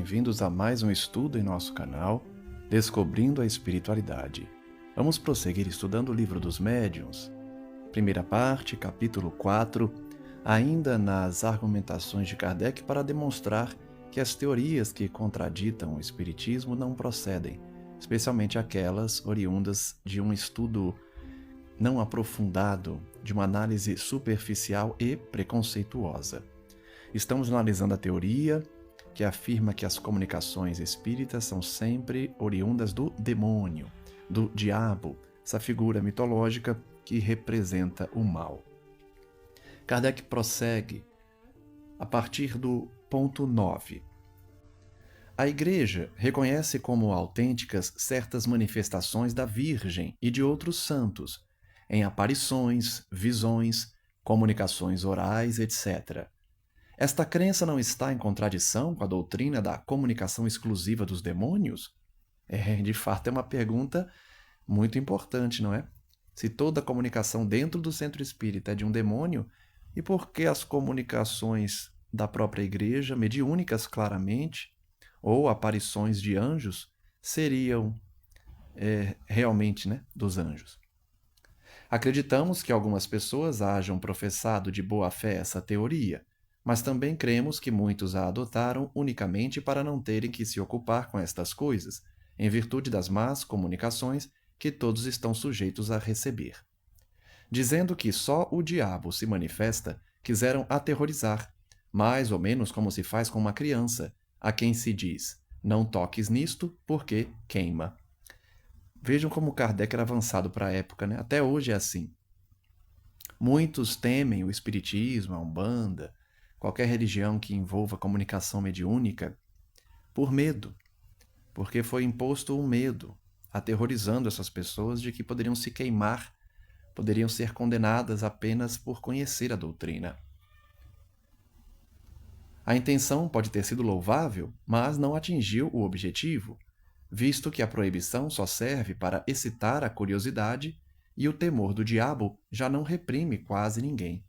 bem-vindos a mais um estudo em nosso canal, Descobrindo a Espiritualidade. Vamos prosseguir estudando o Livro dos Médiuns, primeira parte, capítulo 4, ainda nas argumentações de Kardec para demonstrar que as teorias que contraditam o Espiritismo não procedem, especialmente aquelas oriundas de um estudo não aprofundado, de uma análise superficial e preconceituosa. Estamos analisando a teoria que afirma que as comunicações espíritas são sempre oriundas do demônio, do diabo, essa figura mitológica que representa o mal. Kardec prossegue a partir do ponto 9. A Igreja reconhece como autênticas certas manifestações da Virgem e de outros santos, em aparições, visões, comunicações orais, etc. Esta crença não está em contradição com a doutrina da comunicação exclusiva dos demônios? De fato, é uma pergunta muito importante, não é? Se toda a comunicação dentro do centro espírita é de um demônio, e por que as comunicações da própria igreja, mediúnicas claramente, ou aparições de anjos, seriam realmente, dos anjos? Acreditamos que algumas pessoas hajam professado de boa fé essa teoria, mas também cremos que muitos a adotaram unicamente para não terem que se ocupar com estas coisas, em virtude das más comunicações que todos estão sujeitos a receber. Dizendo que só o diabo se manifesta, quiseram aterrorizar, mais ou menos como se faz com uma criança, a quem se diz: não toques nisto, porque queima. Vejam como Kardec era avançado para a época, né? Até hoje é assim. Muitos temem o espiritismo, a umbanda, qualquer religião que envolva comunicação mediúnica, por medo, porque foi imposto um medo, aterrorizando essas pessoas de que poderiam se queimar, poderiam ser condenadas apenas por conhecer a doutrina. A intenção pode ter sido louvável, mas não atingiu o objetivo, visto que a proibição só serve para excitar a curiosidade e o temor do diabo já não reprime quase ninguém.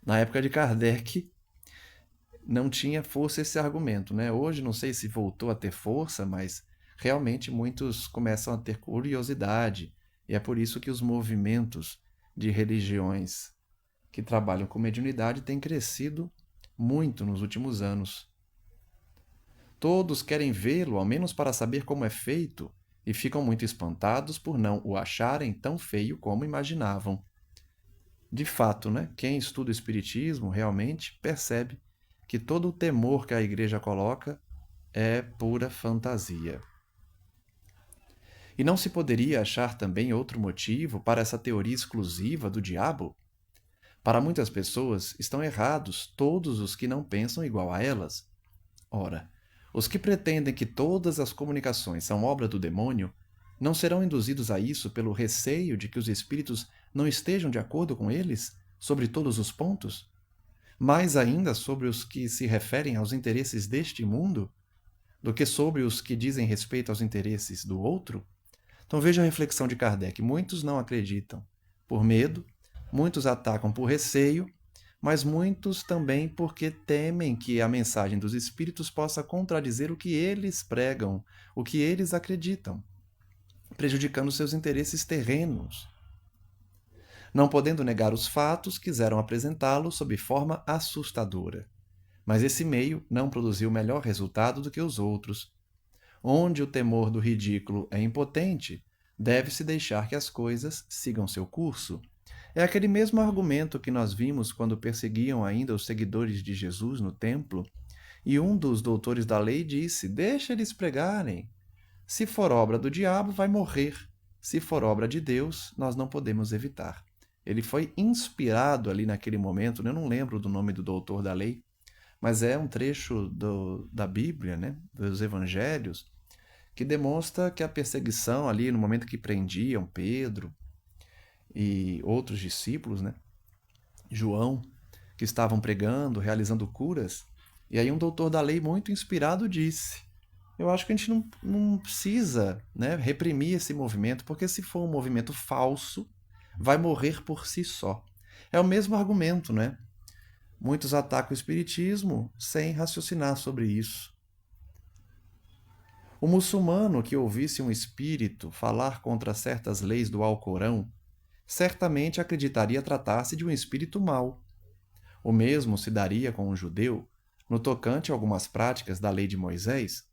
Na época de Kardec, não tinha força esse argumento, né? Hoje não sei se voltou a ter força, mas realmente muitos começam a ter curiosidade, e é por isso que os movimentos de religiões que trabalham com mediunidade têm crescido muito nos últimos anos. Todos querem vê-lo, ao menos para saber como é feito, e ficam muito espantados por não o acharem tão feio como imaginavam. De fato, quem estuda o Espiritismo realmente percebe que todo o temor que a Igreja coloca é pura fantasia. E não se poderia achar também outro motivo para essa teoria exclusiva do diabo? Para muitas pessoas, estão errados todos os que não pensam igual a elas. Ora, os que pretendem que todas as comunicações são obra do demônio não serão induzidos a isso pelo receio de que os espíritos não estejam de acordo com eles sobre todos os pontos? Mais ainda sobre os que se referem aos interesses deste mundo, do que sobre os que dizem respeito aos interesses do outro? Então veja a reflexão de Kardec. Muitos não acreditam por medo, muitos atacam por receio, mas muitos também porque temem que a mensagem dos espíritos possa contradizer o que eles pregam, o que eles acreditam, prejudicando seus interesses terrenos. Não podendo negar os fatos, quiseram apresentá-los sob forma assustadora. Mas esse meio não produziu melhor resultado do que os outros. Onde o temor do ridículo é impotente, deve-se deixar que as coisas sigam seu curso. É aquele mesmo argumento que nós vimos quando perseguiam ainda os seguidores de Jesus no templo, e um dos doutores da lei disse: deixa eles pregarem. Se for obra do diabo, vai morrer. Se for obra de Deus, nós não podemos evitar. Ele foi inspirado ali naquele momento, eu não lembro do nome do doutor da lei, mas é um trecho da Bíblia, dos Evangelhos, que demonstra que a perseguição ali, no momento que prendiam Pedro e outros discípulos, João, que estavam pregando, realizando curas, e aí um doutor da lei muito inspirado disse: eu acho que a gente não precisa reprimir esse movimento, porque se for um movimento falso, vai morrer por si só. É o mesmo argumento, Muitos atacam o espiritismo sem raciocinar sobre isso. O muçulmano que ouvisse um espírito falar contra certas leis do Alcorão certamente acreditaria tratar-se de um espírito mau. O mesmo se daria com um judeu no tocante a algumas práticas da lei de Moisés.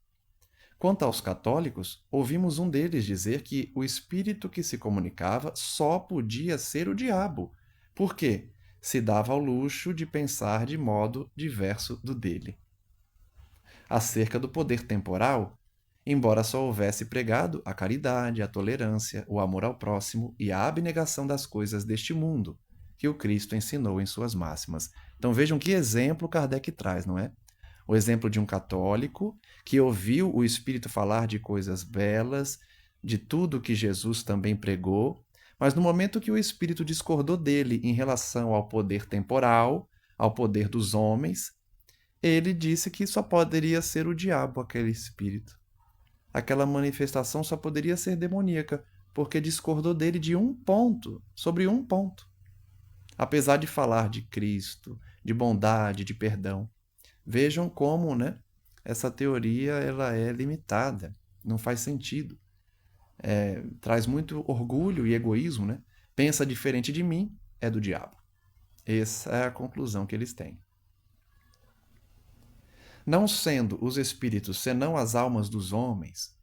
Quanto aos católicos, ouvimos um deles dizer que o espírito que se comunicava só podia ser o diabo, porque se dava ao luxo de pensar de modo diverso do dele. Acerca do poder temporal, embora só houvesse pregado a caridade, a tolerância, o amor ao próximo e a abnegação das coisas deste mundo, que o Cristo ensinou em suas máximas. Então vejam que exemplo Kardec traz, não é? O exemplo de um católico que ouviu o Espírito falar de coisas belas, de tudo que Jesus também pregou, mas no momento que o Espírito discordou dele em relação ao poder temporal, ao poder dos homens, ele disse que só poderia ser o diabo aquele espírito. Aquela manifestação só poderia ser demoníaca, porque discordou dele de um ponto, sobre um ponto. Apesar de falar de Cristo, de bondade, de perdão. Vejam como, né, essa teoria ela é limitada, não faz sentido. Traz muito orgulho e egoísmo, né? Pensa diferente de mim, é do diabo. Essa é a conclusão que eles têm. Não sendo os espíritos senão as almas dos homens,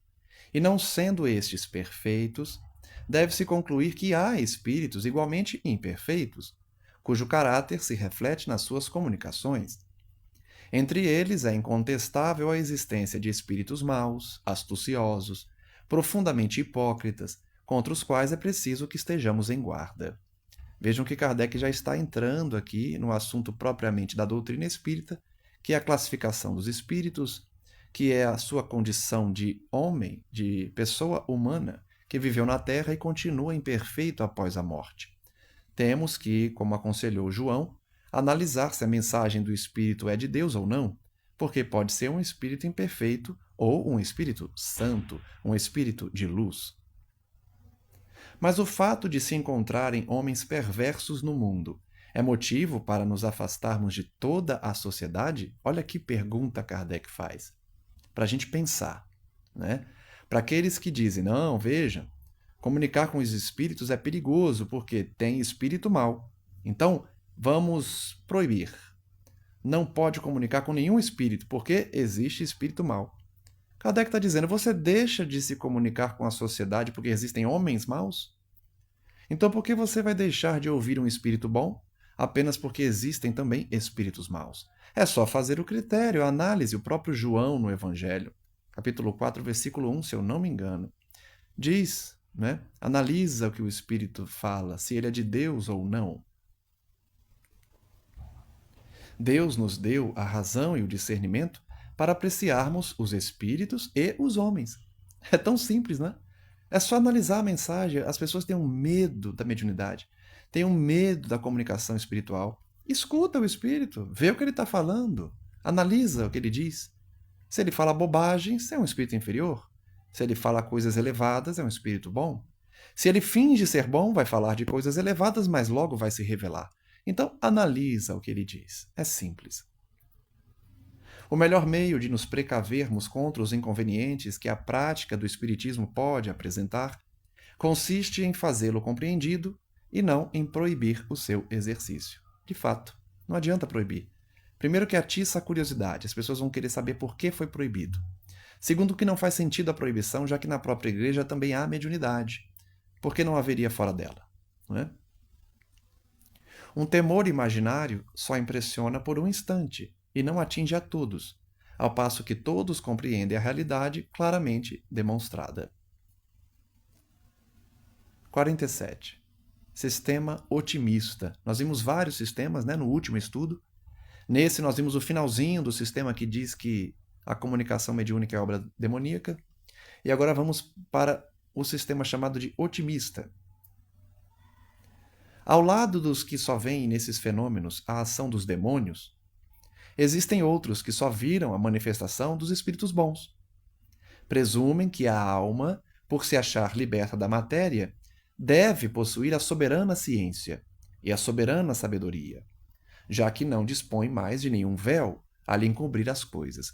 e não sendo estes perfeitos, deve-se concluir que há espíritos igualmente imperfeitos, cujo caráter se reflete nas suas comunicações. Entre eles é incontestável a existência de espíritos maus, astuciosos, profundamente hipócritas, contra os quais é preciso que estejamos em guarda. Vejam que Kardec já está entrando aqui no assunto propriamente da doutrina espírita, que é a classificação dos espíritos, que é a sua condição de homem, de pessoa humana, que viveu na Terra e continua imperfeito após a morte. Temos que, como aconselhou João, analisar se a mensagem do Espírito é de Deus ou não, porque pode ser um espírito imperfeito ou um espírito santo, um espírito de luz. Mas o fato de se encontrarem homens perversos no mundo é motivo para nos afastarmos de toda a sociedade? Olha que pergunta Kardec faz. Para a gente pensar, né? Para aqueles que dizem, não, veja, comunicar com os espíritos é perigoso porque tem espírito mau. Então, vamos proibir. Não pode comunicar com nenhum espírito porque existe espírito mau. Kardec está dizendo, você deixa de se comunicar com a sociedade porque existem homens maus? Então, por que você vai deixar de ouvir um espírito bom apenas porque existem também espíritos maus? É só fazer o critério, a análise. O próprio João no Evangelho, capítulo 4, versículo 1, se eu não me engano, diz, né? Analisa o que o Espírito fala, se ele é de Deus ou não. Deus nos deu a razão e o discernimento para apreciarmos os espíritos e os homens. É tão simples, né? É só analisar a mensagem. As pessoas têm um medo da mediunidade, têm um medo da comunicação espiritual. Escuta o espírito, vê o que ele está falando, analisa o que ele diz. Se ele fala bobagens, é um espírito inferior. Se ele fala coisas elevadas, é um espírito bom. Se ele finge ser bom, vai falar de coisas elevadas, mas logo vai se revelar. Então, analisa o que ele diz. É simples. O melhor meio de nos precavermos contra os inconvenientes que a prática do espiritismo pode apresentar consiste em fazê-lo compreendido e não em proibir o seu exercício. De fato, não adianta proibir. Primeiro que atiça a curiosidade, as pessoas vão querer saber por que foi proibido. Segundo que não faz sentido a proibição, já que na própria igreja também há mediunidade. Por que não haveria fora dela? Não é? Um temor imaginário só impressiona por um instante e não atinge a todos, ao passo que todos compreendem a realidade claramente demonstrada. 47. Sistema otimista. Nós vimos vários sistemas, né, no último estudo. Nesse nós vimos o finalzinho do sistema que diz que a comunicação mediúnica é obra demoníaca. E agora vamos para o sistema chamado de otimista. Ao lado dos que só veem nesses fenômenos a ação dos demônios, existem outros que só viram a manifestação dos espíritos bons. Presumem que a alma, por se achar liberta da matéria, deve possuir a soberana ciência e a soberana sabedoria, já que não dispõe mais de nenhum véu a lhe encobrir as coisas.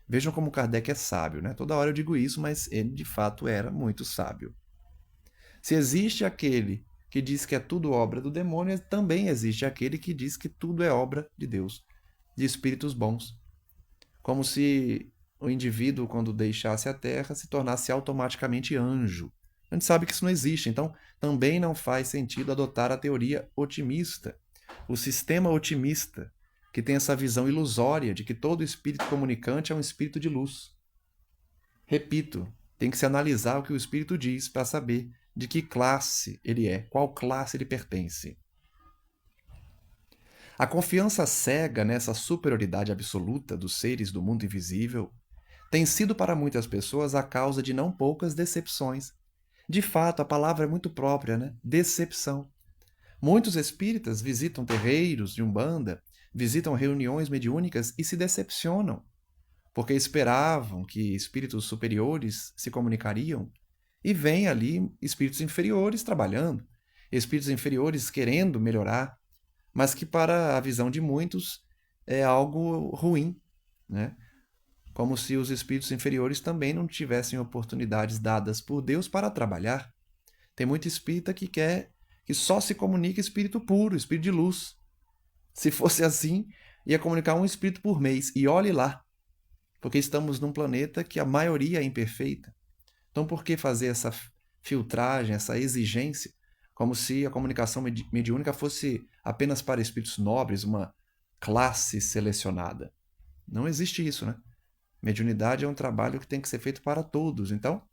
Vejam como Kardec é sábio, né? Toda hora eu digo isso, mas ele de fato era muito sábio. Se existe aquele que diz que é tudo obra do demônio, também existe aquele que diz que tudo é obra de Deus, de espíritos bons. Como se o indivíduo, quando deixasse a Terra, se tornasse automaticamente anjo. A gente sabe que isso não existe, então também não faz sentido adotar a teoria otimista, o sistema otimista, que tem essa visão ilusória de que todo espírito comunicante é um espírito de luz. Repito, tem que se analisar o que o espírito diz para saber de que classe ele é, qual classe ele pertence. A confiança cega nessa superioridade absoluta dos seres do mundo invisível tem sido para muitas pessoas a causa de não poucas decepções. De fato, a palavra é muito própria, né? Decepção. Muitos espíritas visitam terreiros de umbanda, visitam reuniões mediúnicas e se decepcionam, porque esperavam que espíritos superiores se comunicariam e vêm ali espíritos inferiores trabalhando, espíritos inferiores querendo melhorar, mas que para a visão de muitos é algo ruim, né? Como se os espíritos inferiores também não tivessem oportunidades dadas por Deus para trabalhar. Tem muito espírita que quer que só se comunique espírito puro, espírito de luz. Se fosse assim, ia comunicar um espírito por mês. E olhe lá, porque estamos num planeta que a maioria é imperfeita. Então, por que fazer essa filtragem, essa exigência, como se a comunicação mediúnica fosse apenas para espíritos nobres, uma classe selecionada? Não existe isso, né? Mediunidade é um trabalho que tem que ser feito para todos. Então,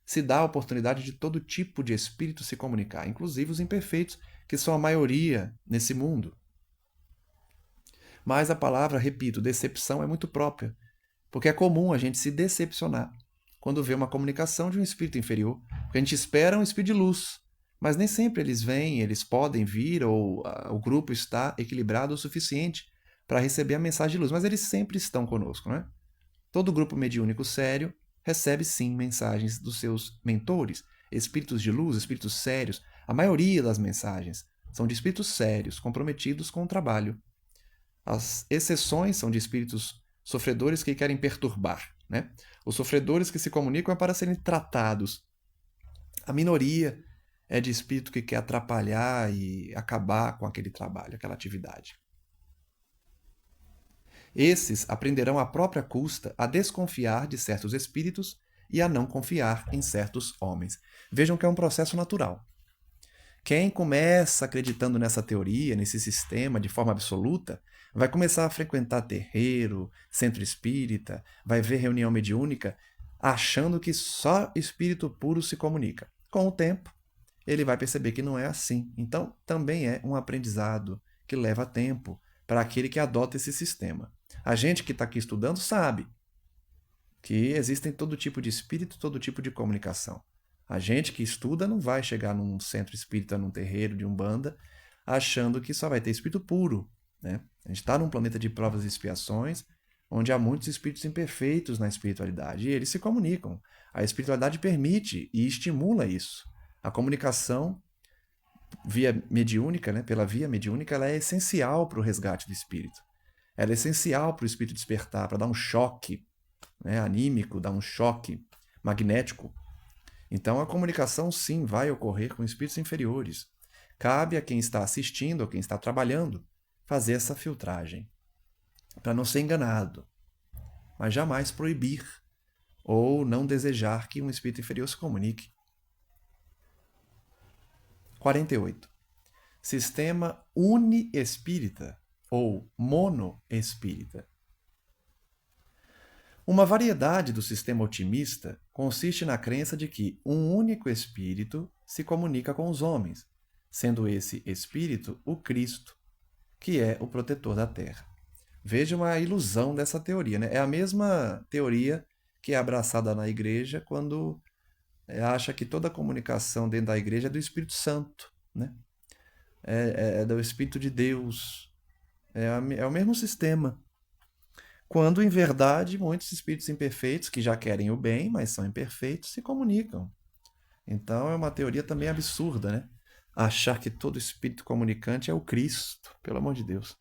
se dá a oportunidade de todo tipo de espírito se comunicar, inclusive os imperfeitos, que são a maioria nesse mundo. Mas a palavra, repito, decepção é muito própria, porque é comum a gente se decepcionar quando vê uma comunicação de um espírito inferior, porque a gente espera um espírito de luz, mas nem sempre eles vêm, eles podem vir, ou o grupo está equilibrado o suficiente para receber a mensagem de luz, mas eles sempre estão conosco, não é? Todo grupo mediúnico sério recebe sim mensagens dos seus mentores, espíritos de luz, espíritos sérios. A maioria das mensagens são de espíritos sérios, comprometidos com o trabalho. As exceções são de espíritos sofredores que querem perturbar, né? Os sofredores que se comunicam é para serem tratados. A minoria é de espírito que quer atrapalhar e acabar com aquele trabalho, aquela atividade. Esses aprenderão à própria custa a desconfiar de certos espíritos e a não confiar em certos homens. Vejam que é um processo natural. Quem começa acreditando nessa teoria, nesse sistema de forma absoluta, vai começar a frequentar terreiro, centro espírita, vai ver reunião mediúnica, achando que só espírito puro se comunica. Com o tempo, ele vai perceber que não é assim. Então, também é um aprendizado que leva tempo para aquele que adota esse sistema. A gente que está aqui estudando sabe que existem todo tipo de espírito, todo tipo de comunicação. A gente que estuda não vai chegar num centro espírita, num terreiro de umbanda, achando que só vai ter espírito puro, né? A gente está num planeta de provas e expiações, onde há muitos espíritos imperfeitos na espiritualidade, e eles se comunicam. A espiritualidade permite e estimula isso. A comunicação via mediúnica, né, pela via mediúnica, ela é essencial para o resgate do espírito. Ela é essencial para o espírito despertar, para dar um choque, né, anímico, dar um choque magnético. Então a comunicação sim vai ocorrer com espíritos inferiores. Cabe a quem está assistindo, a quem está trabalhando, fazer essa filtragem, para não ser enganado, mas jamais proibir ou não desejar que um espírito inferior se comunique. 48. Sistema uniespírita ou monoespírita. Uma variedade do sistema otimista consiste na crença de que um único espírito se comunica com os homens, sendo esse espírito o Cristo, que é o protetor da Terra. Veja uma ilusão dessa teoria, né? É a mesma teoria que é abraçada na igreja quando acha que toda a comunicação dentro da igreja é do Espírito Santo, né? É do Espírito de Deus. É o mesmo sistema. Quando, em verdade, muitos espíritos imperfeitos, que já querem o bem, mas são imperfeitos, se comunicam. Então é uma teoria também absurda, né? Achar que todo espírito comunicante é o Cristo, pelo amor de Deus.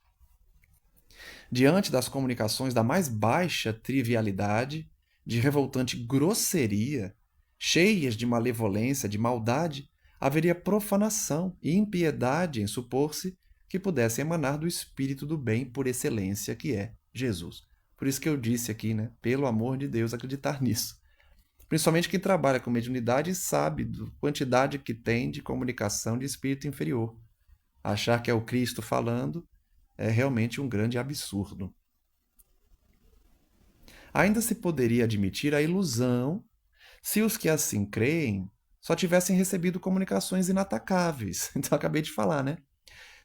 Diante das comunicações da mais baixa trivialidade, de revoltante grosseria, cheias de malevolência, de maldade, haveria profanação e impiedade em supor-se que pudesse emanar do Espírito do bem por excelência, que é Jesus. Por isso que eu disse aqui, né? Pelo amor de Deus, acreditar nisso. Principalmente quem trabalha com mediunidade sabe da quantidade que tem de comunicação de espírito inferior. Achar que é o Cristo falando é realmente um grande absurdo. Ainda se poderia admitir a ilusão se os que assim creem só tivessem recebido comunicações inatacáveis. Então, acabei de falar, né?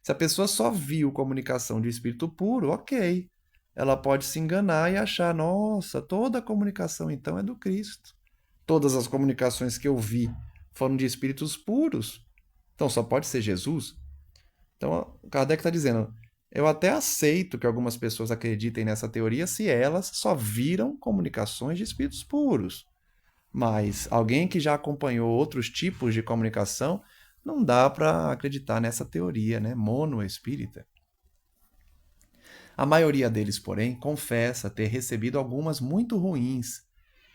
Se a pessoa só viu comunicação de espírito puro, ok. Ela pode se enganar e achar, nossa, toda a comunicação então é do Cristo. Todas as comunicações que eu vi foram de espíritos puros. Então só pode ser Jesus? Então, Kardec está dizendo, eu até aceito que algumas pessoas acreditem nessa teoria se elas só viram comunicações de espíritos puros. Mas alguém que já acompanhou outros tipos de comunicação, não dá para acreditar nessa teoria, né? Monoespírita. A maioria deles, porém, confessa ter recebido algumas muito ruins,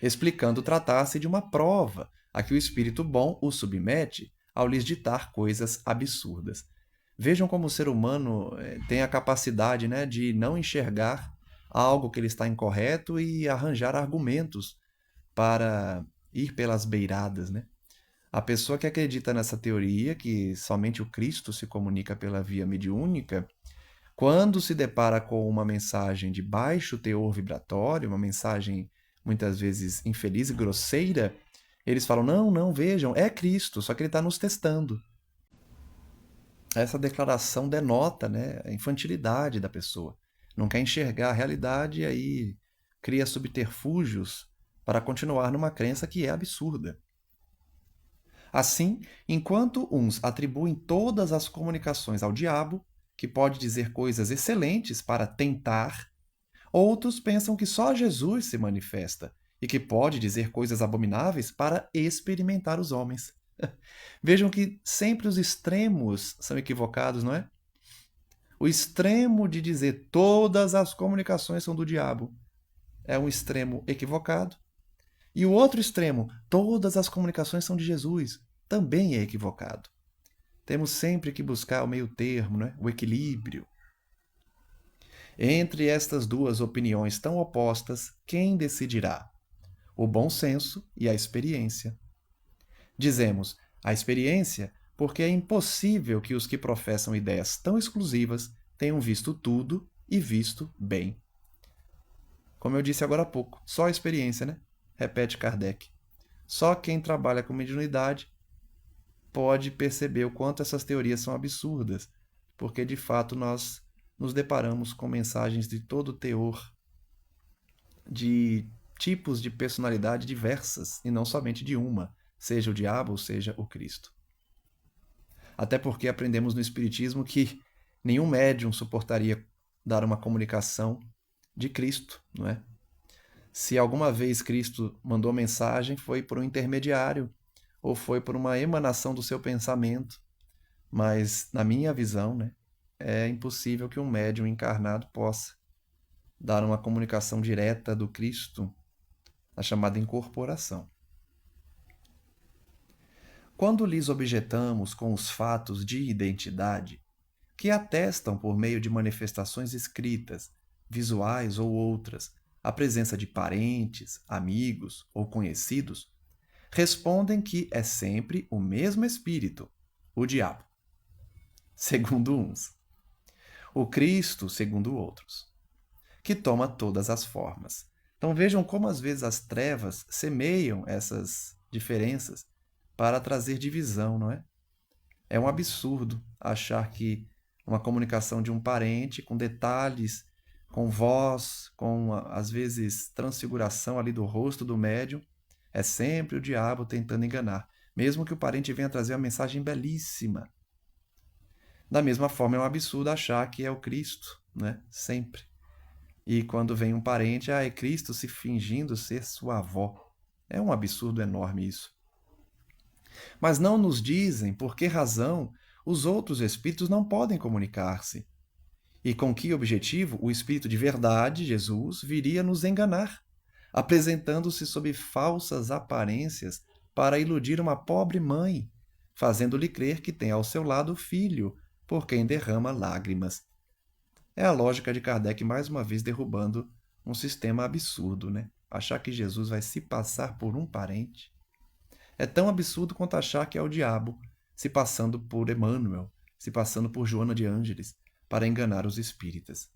explicando tratar-se de uma prova a que o espírito bom o submete ao lhes ditar coisas absurdas. Vejam como o ser humano tem a capacidade, né, de não enxergar algo que ele está incorreto e arranjar argumentos para ir pelas beiradas, né? A pessoa que acredita nessa teoria, que somente o Cristo se comunica pela via mediúnica, quando se depara com uma mensagem de baixo teor vibratório, uma mensagem muitas vezes infeliz e grosseira, eles falam: não, não, vejam, é Cristo, só que ele está nos testando. Essa declaração denota, né, a infantilidade da pessoa. Não quer enxergar a realidade e aí cria subterfúgios para continuar numa crença que é absurda. Assim, enquanto uns atribuem todas as comunicações ao diabo, que pode dizer coisas excelentes para tentar, outros pensam que só Jesus se manifesta e que pode dizer coisas abomináveis para experimentar os homens. Vejam que sempre os extremos são equivocados, não é? O extremo de dizer todas as comunicações são do diabo é um extremo equivocado. E o outro extremo, todas as comunicações são de Jesus, também é equivocado. Temos sempre que buscar o meio termo, né? O equilíbrio. Entre estas duas opiniões tão opostas, quem decidirá? O bom senso e a experiência. Dizemos a experiência porque é impossível que os que professam ideias tão exclusivas tenham visto tudo e visto bem. Como eu disse agora há pouco, só a experiência, né? Repete Kardec. Só quem trabalha com mediunidade pode perceber o quanto essas teorias são absurdas, porque de fato nós nos deparamos com mensagens de todo teor, de tipos de personalidade diversas, e não somente de uma, seja o diabo ou seja o Cristo. Até porque aprendemos no Espiritismo que nenhum médium suportaria dar uma comunicação de Cristo, não é? Se alguma vez Cristo mandou mensagem, foi por um intermediário ou foi por uma emanação do seu pensamento. Mas, na minha visão, né, é impossível que um médium encarnado possa dar uma comunicação direta do Cristo, a chamada incorporação. Quando lhes objetamos com os fatos de identidade, que atestam por meio de manifestações escritas, visuais ou outras, a presença de parentes, amigos ou conhecidos, respondem que é sempre o mesmo espírito, o diabo, segundo uns, o Cristo, segundo outros, que toma todas as formas. Então vejam como às vezes as trevas semeiam essas diferenças para trazer divisão, não é? É um absurdo achar que uma comunicação de um parente com detalhes, com voz, com às vezes transfiguração ali do rosto do médium, é sempre o diabo tentando enganar, mesmo que o parente venha trazer uma mensagem belíssima. Da mesma forma, é um absurdo achar que é o Cristo, né? Sempre. E quando vem um parente, é Cristo se fingindo ser sua avó. É um absurdo enorme isso. Mas não nos dizem por que razão os outros espíritos não podem comunicar-se. E com que objetivo o Espírito de verdade, Jesus, viria nos enganar, apresentando-se sob falsas aparências para iludir uma pobre mãe, fazendo-lhe crer que tem ao seu lado o filho, por quem derrama lágrimas. É a lógica de Kardec mais uma vez derrubando um sistema absurdo, né? Achar que Jesus vai se passar por um parente é tão absurdo quanto achar que é o diabo se passando por Emmanuel, se passando por Joana de Ângeles, para enganar os espíritas.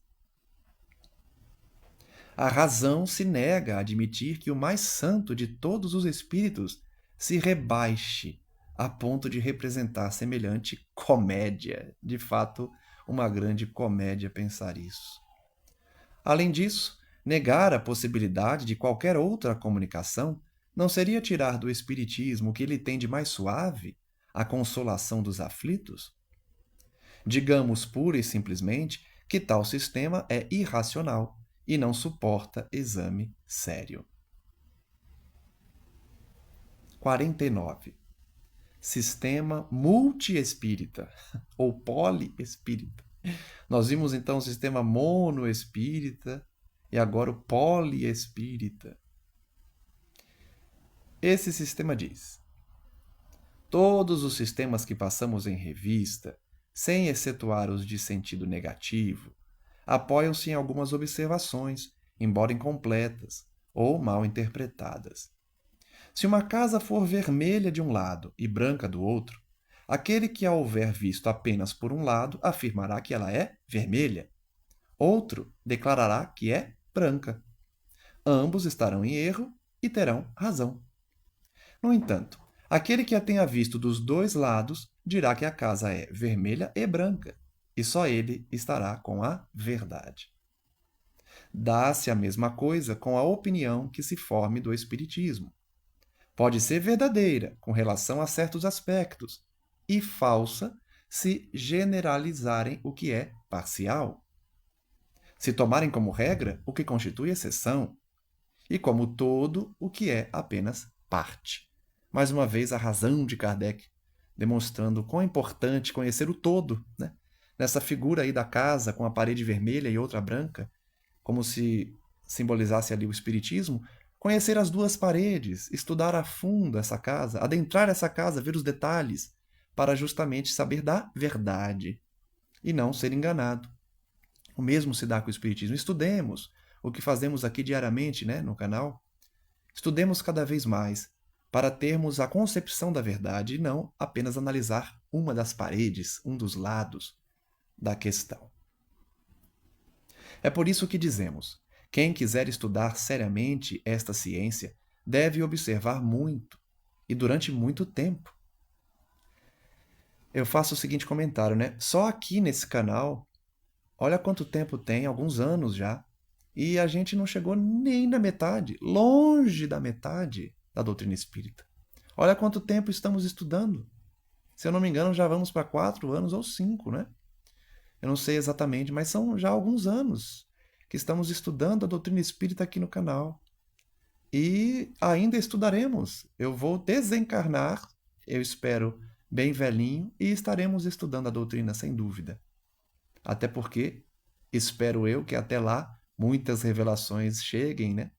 A razão se nega a admitir que o mais santo de todos os espíritos se rebaixe a ponto de representar semelhante comédia. De fato, uma grande comédia pensar isso. Além disso, negar a possibilidade de qualquer outra comunicação não seria tirar do Espiritismo o que ele tem de mais suave, a consolação dos aflitos? Digamos pura e simplesmente que tal sistema é irracional e não suporta exame sério. 49. Sistema multiespírita ou poliespírita. Nós vimos então o sistema monoespírita e agora o poliespírita. Esse sistema diz: todos os sistemas que passamos em revista, sem excetuar os de sentido negativo, apoiam-se em algumas observações, embora incompletas ou mal interpretadas. Se uma casa for vermelha de um lado e branca do outro, aquele que a houver visto apenas por um lado afirmará que ela é vermelha. Outro declarará que é branca. Ambos estarão em erro e terão razão. No entanto, aquele que a tenha visto dos dois lados dirá que a casa é vermelha e branca, e só ele estará com a verdade. Dá-se a mesma coisa com a opinião que se forme do Espiritismo. Pode ser verdadeira com relação a certos aspectos e falsa se generalizarem o que é parcial. Se tomarem como regra o que constitui exceção e como todo o que é apenas parte. Mais uma vez, a razão de Kardec, demonstrando quão é importante conhecer o todo, né? Nessa figura aí da casa com a parede vermelha e outra branca, como se simbolizasse ali o espiritismo, conhecer as duas paredes, estudar a fundo essa casa, adentrar essa casa, ver os detalhes, para justamente saber da verdade e não ser enganado. O mesmo se dá com o espiritismo. Estudemos o que fazemos aqui diariamente, né, no canal. Estudemos cada vez mais para termos a concepção da verdade e não apenas analisar uma das paredes, um dos lados da questão. É por isso que dizemos: quem quiser estudar seriamente esta ciência deve observar muito e durante muito tempo. Eu faço o seguinte comentário, né? Só aqui nesse canal, olha quanto tempo tem, alguns anos já, e a gente não chegou nem na metade, longe da metade da doutrina espírita. Olha quanto tempo estamos estudando. Se eu não me engano, já vamos para 4 anos ou 5, né? Eu não sei exatamente, mas são já alguns anos que estamos estudando a doutrina espírita aqui no canal. E ainda estudaremos. Eu vou desencarnar, eu espero, bem velhinho, e estaremos estudando a doutrina sem dúvida. Até porque, espero eu que até lá muitas revelações cheguem, né?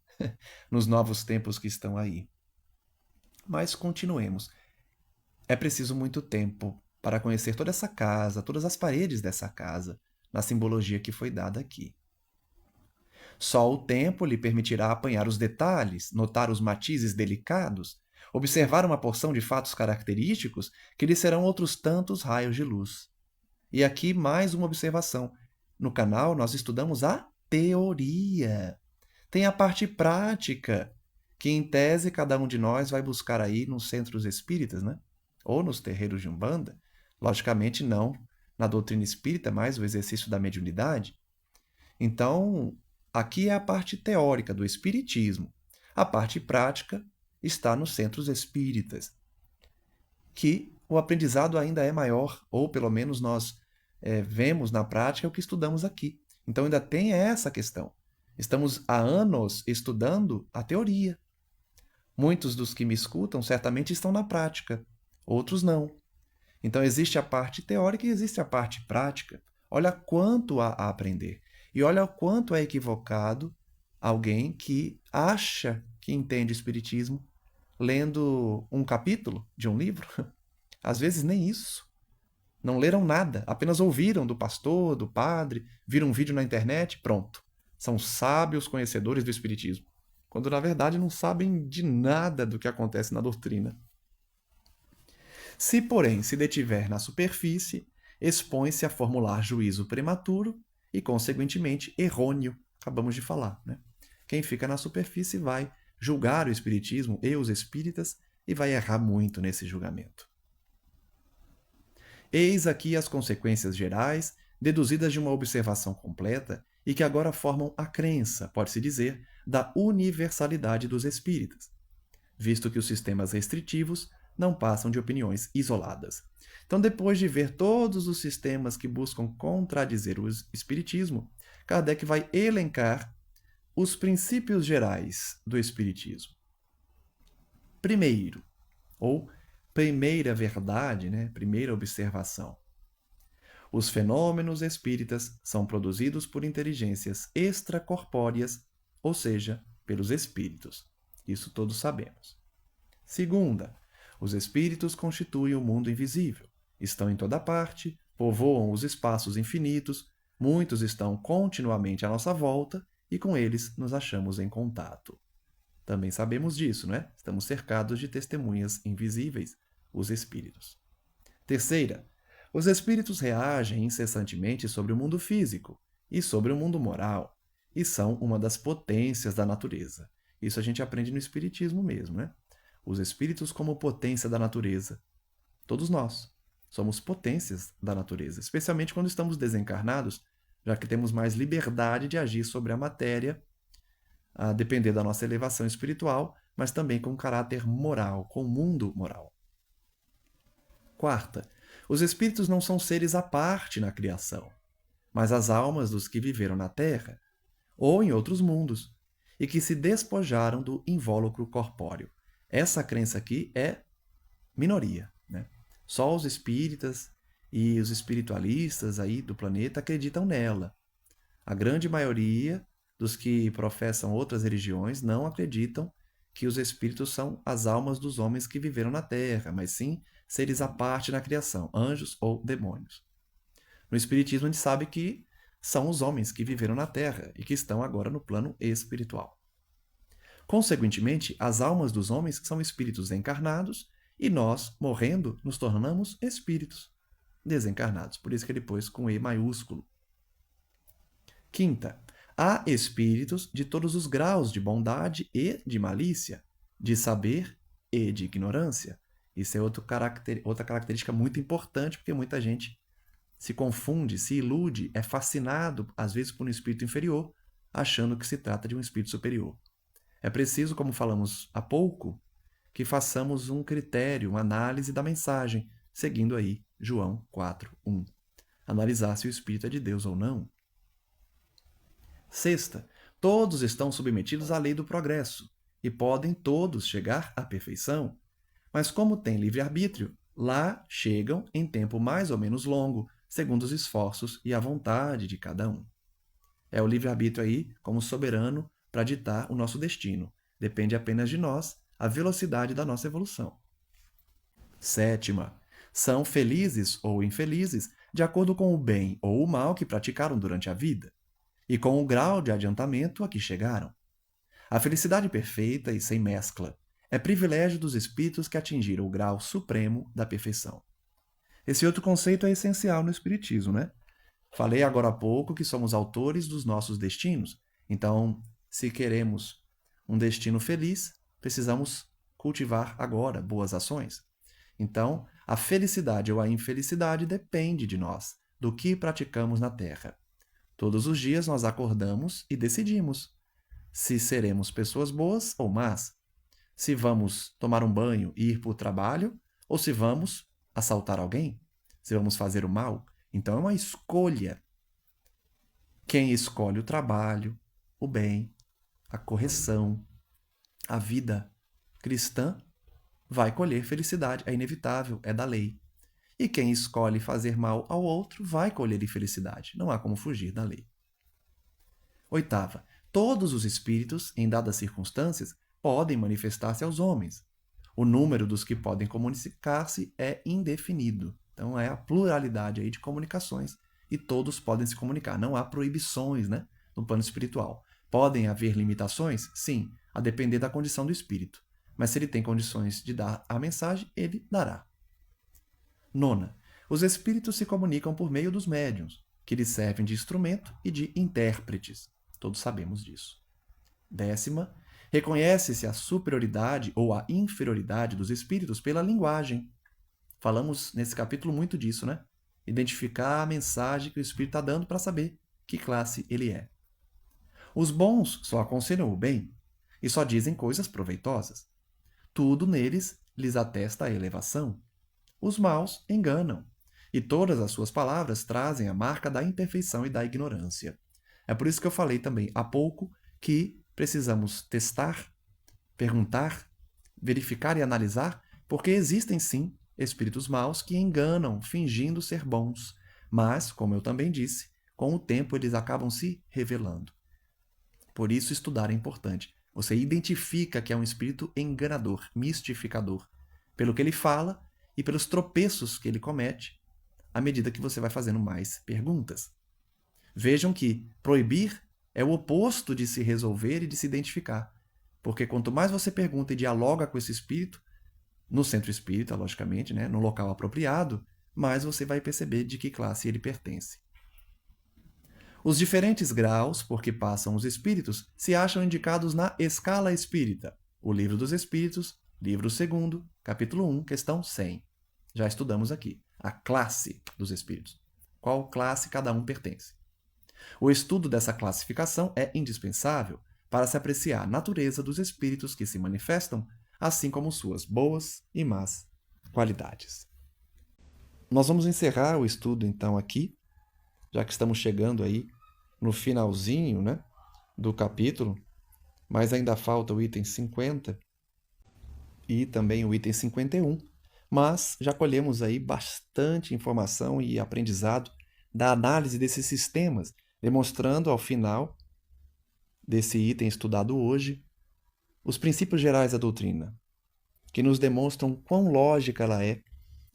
Nos novos tempos que estão aí. Mas continuemos. É preciso muito tempo para conhecer toda essa casa, todas as paredes dessa casa, na simbologia que foi dada aqui. Só o tempo lhe permitirá apanhar os detalhes, notar os matizes delicados, observar uma porção de fatos característicos que lhe serão outros tantos raios de luz. E aqui mais uma observação. No canal nós estudamos a teoria. Tem a parte prática, que em tese cada um de nós vai buscar aí nos centros espíritas, né? Ou nos terreiros de Umbanda. Logicamente não na doutrina espírita, mas o exercício da mediunidade. Então, aqui é a parte teórica do espiritismo. A parte prática está nos centros espíritas, que o aprendizado ainda é maior, ou pelo menos nós vemos na prática o que estudamos aqui. Então ainda tem essa questão. Estamos há anos estudando a teoria. Muitos dos que me escutam certamente estão na prática, outros não. Então existe a parte teórica e existe a parte prática. Olha quanto há a aprender. E olha o quanto é equivocado alguém que acha que entende o Espiritismo lendo um capítulo de um livro. Às vezes nem isso. Não leram nada, apenas ouviram do pastor, do padre, viram um vídeo na internet, pronto. São sábios conhecedores do Espiritismo, quando na verdade não sabem de nada do que acontece na doutrina. Se, porém, se detiver na superfície, expõe-se a formular juízo prematuro e, consequentemente, errôneo. Acabamos de falar, né? Quem fica na superfície vai julgar o Espiritismo e os espíritas e vai errar muito nesse julgamento. Eis aqui as consequências gerais, deduzidas de uma observação completa e que agora formam a crença, pode-se dizer, da universalidade dos espíritas, visto que os sistemas restritivos não passam de opiniões isoladas. Então, depois de ver todos os sistemas que buscam contradizer o espiritismo, Kardec vai elencar os princípios gerais do espiritismo. Primeiro, ou primeira verdade, né? Primeira observação. Os fenômenos espíritas são produzidos por inteligências extracorpóreas, ou seja, pelos espíritos. Isso todos sabemos. Segunda, os espíritos constituem o mundo invisível. Estão em toda parte, povoam os espaços infinitos, muitos estão continuamente à nossa volta e com eles nos achamos em contato. Também sabemos disso, né? Estamos cercados de testemunhas invisíveis, os espíritos. Terceira, os espíritos reagem incessantemente sobre o mundo físico e sobre o mundo moral, e são uma das potências da natureza. Isso a gente aprende no espiritismo mesmo, né? Os espíritos como potência da natureza. Todos nós somos potências da natureza, especialmente quando estamos desencarnados, já que temos mais liberdade de agir sobre a matéria, a depender da nossa elevação espiritual, mas também com caráter moral, com o mundo moral. Quarta, os espíritos não são seres à parte na criação, mas as almas dos que viveram na Terra ou em outros mundos e que se despojaram do invólucro corpóreo. Essa crença aqui é minoria, né? Só os espíritas e os espiritualistas aí do planeta acreditam nela. A grande maioria dos que professam outras religiões não acreditam que os espíritos são as almas dos homens que viveram na Terra, mas sim seres à parte na criação, anjos ou demônios. No espiritismo a gente sabe que são os homens que viveram na Terra e que estão agora no plano espiritual. Consequentemente, as almas dos homens são espíritos encarnados e nós, morrendo, nos tornamos espíritos desencarnados. Por isso que ele pôs com E maiúsculo. Quinta, há espíritos de todos os graus de bondade e de malícia, de saber e de ignorância. Isso é outra característica muito importante, porque muita gente se confunde, se ilude, é fascinado, às vezes, por um espírito inferior, achando que se trata de um espírito superior. É preciso, como falamos há pouco, que façamos um critério, uma análise da mensagem, seguindo aí João 4:1. Analisar se o espírito é de Deus ou não. Sexta, todos estão submetidos à lei do progresso e podem todos chegar à perfeição. Mas como têm livre-arbítrio, lá chegam em tempo mais ou menos longo, segundo os esforços e a vontade de cada um. É o livre-arbítrio aí como soberano para ditar o nosso destino. Depende apenas de nós a velocidade da nossa evolução. Sétima, são felizes ou infelizes de acordo com o bem ou o mal que praticaram durante a vida e com o grau de adiantamento a que chegaram. A felicidade perfeita e sem mescla é privilégio dos espíritos que atingiram o grau supremo da perfeição. Esse outro conceito é essencial no espiritismo, né? Falei agora há pouco que somos autores dos nossos destinos. Então, se queremos um destino feliz, precisamos cultivar agora boas ações. Então, a felicidade ou a infelicidade depende de nós, do que praticamos na Terra. Todos os dias nós acordamos e decidimos se seremos pessoas boas ou más, se vamos tomar um banho e ir para o trabalho, ou se vamos assaltar alguém, se vamos fazer o mal. Então é uma escolha. Quem escolhe o trabalho, o bem, a correção, a vida cristã, vai colher felicidade. É inevitável, é da lei. e quem escolhe fazer mal ao outro vai colher infelicidade. Não há como fugir da lei. Oitava, todos os espíritos, em dadas circunstâncias, podem manifestar-se aos homens. O número dos que podem comunicar-se é indefinido. Então, é a pluralidade aí de comunicações e todos podem se comunicar. Não há proibições, né, no plano espiritual. Podem haver limitações? Sim, a depender da condição do espírito. Mas se ele tem condições de dar a mensagem, ele dará. Nona, os espíritos se comunicam por meio dos médiuns, que lhes servem de instrumento e de intérpretes. Todos sabemos disso. Décima, reconhece-se a superioridade ou a inferioridade dos espíritos pela linguagem. Falamos nesse capítulo muito disso, né? Identificar a mensagem que o espírito está dando para saber que classe ele é. Os bons só aconselham o bem e só dizem coisas proveitosas. Tudo neles lhes atesta a elevação. Os maus enganam, e todas as suas palavras trazem a marca da imperfeição e da ignorância. É por isso que eu falei também há pouco que precisamos testar, perguntar, verificar e analisar, porque existem sim espíritos maus que enganam, fingindo ser bons. Mas, como eu também disse, com o tempo eles acabam se revelando. Por isso, estudar é importante. Você identifica que é um espírito enganador, mistificador, pelo que ele fala e pelos tropeços que ele comete, à medida que você vai fazendo mais perguntas. Vejam que proibir é o oposto de se resolver e de se identificar. Porque quanto mais você pergunta e dialoga com esse espírito, no centro espírita, logicamente, né, no local apropriado, mais você vai perceber de que classe ele pertence. Os diferentes graus por que passam os espíritos se acham indicados na Escala Espírita, o Livro dos Espíritos, livro 2º, capítulo 1, questão 100. Já estudamos aqui a classe dos espíritos. Qual classe cada um pertence. O estudo dessa classificação é indispensável para se apreciar a natureza dos espíritos que se manifestam, assim como suas boas e más qualidades. Nós vamos encerrar o estudo então aqui, já que estamos chegando aí no finalzinho, né, do capítulo, mas ainda falta o item 50 e também o item 51, mas já colhemos aí bastante informação e aprendizado da análise desses sistemas, demonstrando ao final desse item estudado hoje os princípios gerais da doutrina, que nos demonstram quão lógica ela é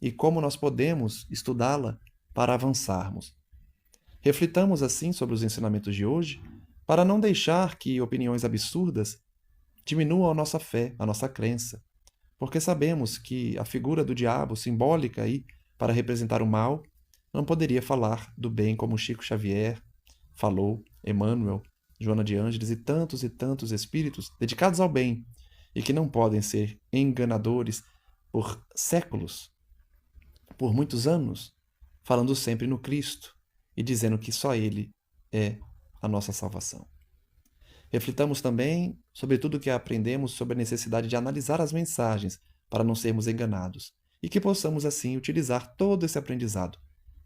e como nós podemos estudá-la para avançarmos. Reflitamos assim sobre os ensinamentos de hoje para não deixar que opiniões absurdas diminuam a nossa fé, a nossa crença, porque sabemos que a figura do diabo, simbólica aí para representar o mal, não poderia falar do bem como Chico Xavier falou, Emmanuel, Joana de Ângeles e tantos espíritos dedicados ao bem e que não podem ser enganadores por séculos, por muitos anos, falando sempre no Cristo e dizendo que só Ele é a nossa salvação. Reflitamos também sobre tudo o que aprendemos sobre a necessidade de analisar as mensagens para não sermos enganados e que possamos, assim, utilizar todo esse aprendizado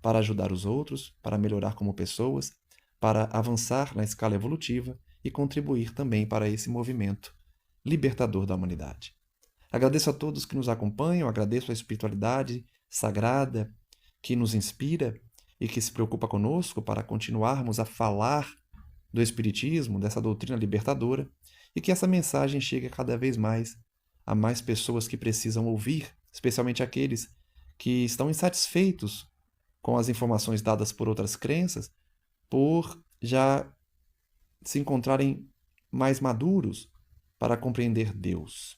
para ajudar os outros, para melhorar como pessoas, para avançar na escala evolutiva e contribuir também para esse movimento libertador da humanidade. Agradeço a todos que nos acompanham, agradeço a espiritualidade sagrada que nos inspira e que se preocupa conosco para continuarmos a falar do Espiritismo, dessa doutrina libertadora, e que essa mensagem chegue cada vez mais a mais pessoas que precisam ouvir, especialmente aqueles que estão insatisfeitos com as informações dadas por outras crenças, por já se encontrarem mais maduros para compreender Deus.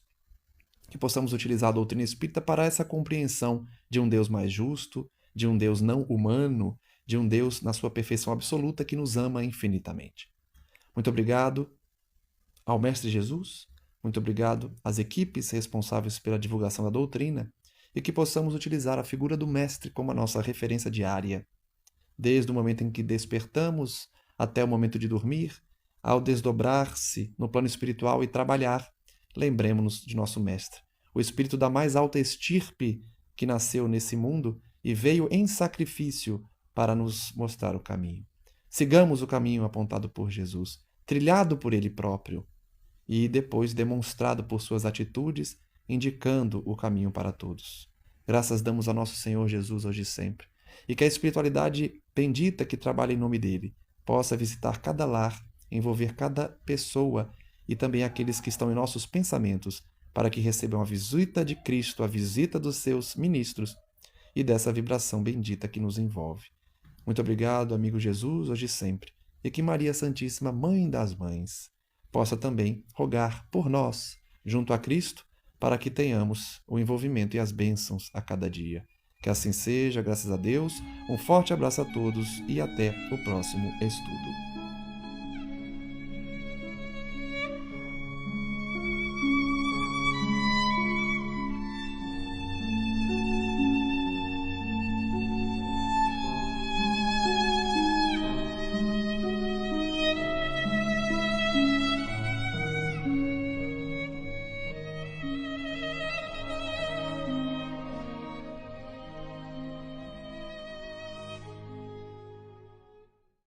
Que possamos utilizar a doutrina espírita para essa compreensão de um Deus mais justo, de um Deus não humano, de um Deus na sua perfeição absoluta que nos ama infinitamente. Muito obrigado ao Mestre Jesus, muito obrigado às equipes responsáveis pela divulgação da doutrina e que possamos utilizar a figura do Mestre como a nossa referência diária, desde o momento em que despertamos até o momento de dormir, ao desdobrar-se no plano espiritual e trabalhar, lembremos-nos de nosso Mestre, o espírito da mais alta estirpe que nasceu nesse mundo e veio em sacrifício para nos mostrar o caminho. Sigamos o caminho apontado por Jesus, trilhado por Ele próprio e depois demonstrado por suas atitudes, indicando o caminho para todos. Graças damos a nosso Senhor Jesus hoje e sempre. E que a espiritualidade bendita que trabalha em nome dele possa visitar cada lar, envolver cada pessoa e também aqueles que estão em nossos pensamentos, para que recebam a visita de Cristo, a visita dos seus ministros e dessa vibração bendita que nos envolve. Muito obrigado, amigo Jesus, hoje e sempre. E que Maria Santíssima, Mãe das Mães, possa também rogar por nós, junto a Cristo, para que tenhamos o envolvimento e as bênçãos a cada dia. Que assim seja, graças a Deus. Um forte abraço a todos e até o próximo estudo.